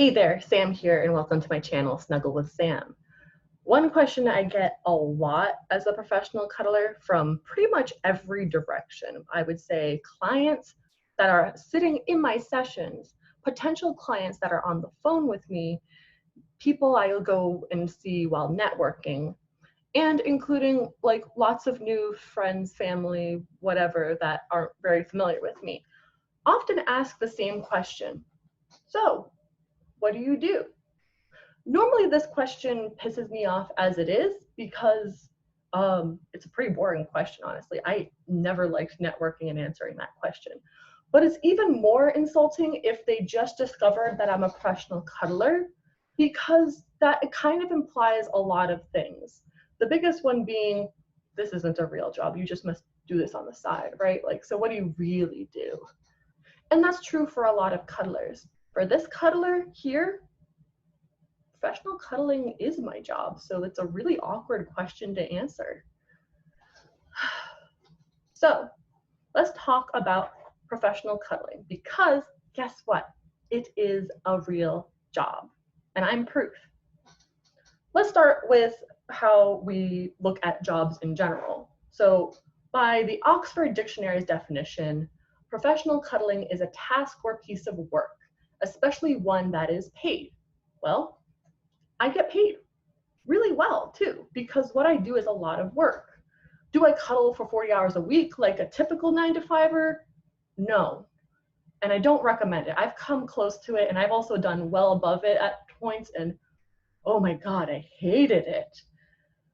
Hey there, Sam here, and welcome to my channel, Snuggle with Sam. One question I get a lot as a professional cuddler from pretty much every direction. I would say clients that are sitting in my sessions, potential clients that are on the phone with me, people I'll go and see while networking, and including like lots of new friends, family, whatever that aren't very familiar with me. Often ask the same question. So, what do you do? Normally this question pisses me off as it is because it's a pretty boring question, honestly. I never liked networking and answering that question. But it's even more insulting if they just discovered that I'm a professional cuddler, because that it kind of implies a lot of things. The biggest one being, this isn't a real job. You just must do this on the side, right? Like, so what do you really do? And that's true for a lot of cuddlers. For this cuddler here, professional cuddling is my job, so it's a really awkward question to answer. So let's talk about professional cuddling, because guess what? It is a real job, and I'm proof. Let's start with how we look at jobs in general. So by the Oxford Dictionary's definition, professional cuddling is a task or piece of work, especially one that is paid. Well, I get paid really well too, because what I do is a lot of work. Do I cuddle for 40 hours a week like a typical 9-to-5er? No, and I don't recommend it. I've come close to it, and I've also done well above it at points, and oh my God, I hated it.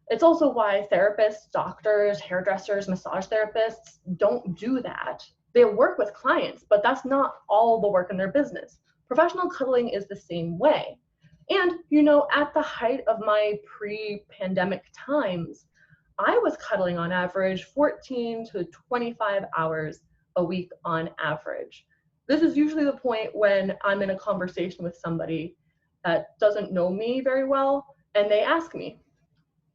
It's also why therapists, doctors, hairdressers, massage therapists don't do that. They work with clients, but that's not all the work in their business. Professional cuddling is the same way. And, you know, at the height of my pre-pandemic times, I was cuddling on average 14 to 25 hours a week on average. This is usually the point when I'm in a conversation with somebody that doesn't know me very well, and they ask me,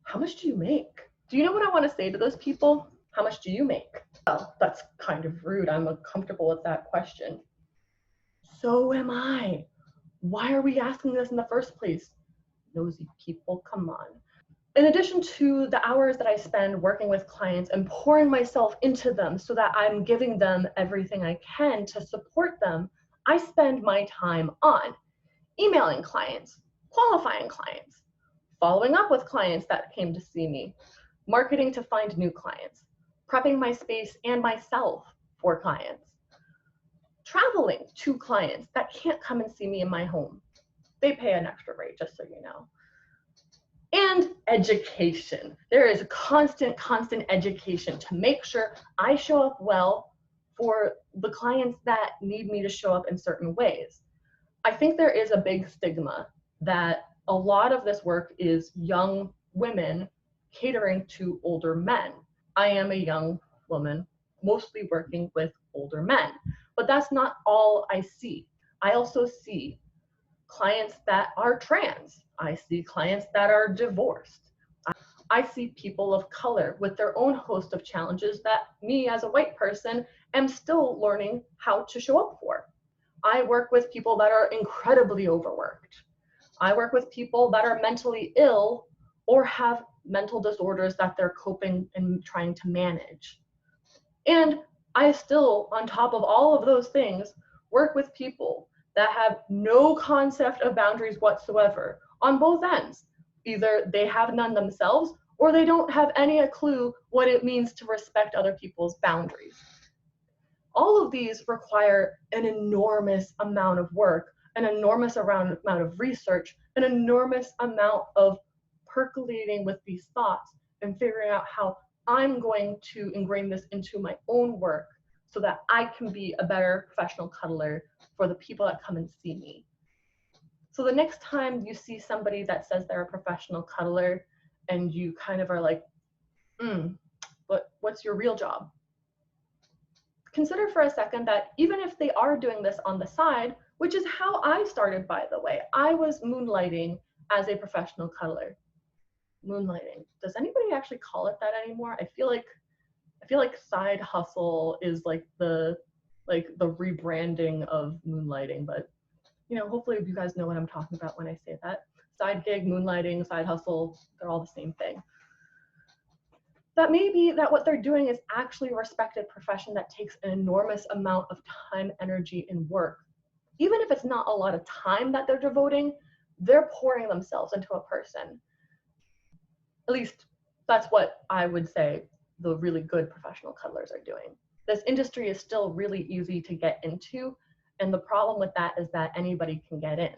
how much do you make? Do you know what I want to say to those people? How much do you make? Well, that's kind of rude. I'm uncomfortable with that question. So am I. Why are we asking this in the first place? Nosy people, come on. In addition to the hours that I spend working with clients and pouring myself into them so that I'm giving them everything I can to support them, I spend my time on emailing clients, qualifying clients, following up with clients that came to see me, marketing to find new clients, prepping my space and myself for clients, traveling to clients that can't come and see me in my home. They pay an extra rate, just so you know. And education. There is a constant education to make sure I show up well for the clients that need me to show up in certain ways. I think there is a big stigma that a lot of this work is young women catering to older men. I am a young woman, mostly working with older men, but that's not all I see. I also see clients that are trans. I see clients that are divorced. I see people of color with their own host of challenges that me as a white person am still learning how to show up for. I work with people that are incredibly overworked. I work with people that are mentally ill or have mental disorders that they're coping and trying to manage. And I still, on top of all of those things, work with people that have no concept of boundaries whatsoever on both ends. Either they have none themselves, or they don't have any clue what it means to respect other people's boundaries. All of these require an enormous amount of work, an enormous amount of research, an enormous amount of percolating with these thoughts and figuring out how I'm going to ingrain this into my own work so that I can be a better professional cuddler for the people that come and see me. So the next time you see somebody that says they're a professional cuddler and you kind of are like, what's your real job? Consider for a second that even if they are doing this on the side, which is how I started, by the way, I was moonlighting as a professional cuddler. Moonlighting. Does anybody actually call it that anymore? I feel like side hustle is like the rebranding of moonlighting, but you know, hopefully you guys know what I'm talking about when I say that. Side gig, moonlighting, side hustle, they're all the same thing. That may be that what they're doing is actually a respected profession that takes an enormous amount of time, energy, and work. Even if it's not a lot of time that they're devoting, they're pouring themselves into a person. At least that's what I would say the really good professional cuddlers are doing. This industry is still really easy to get into, and the problem with that is that anybody can get in.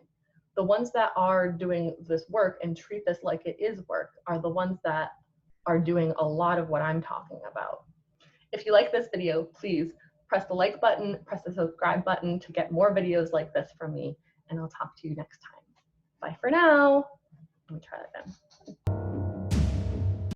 The ones that are doing this work and treat this like it is work are the ones that are doing a lot of what I'm talking about. If you like this video, please press the like button, press the subscribe button to get more videos like this from me, and I'll talk to you next time. Bye for now. Let me try that again.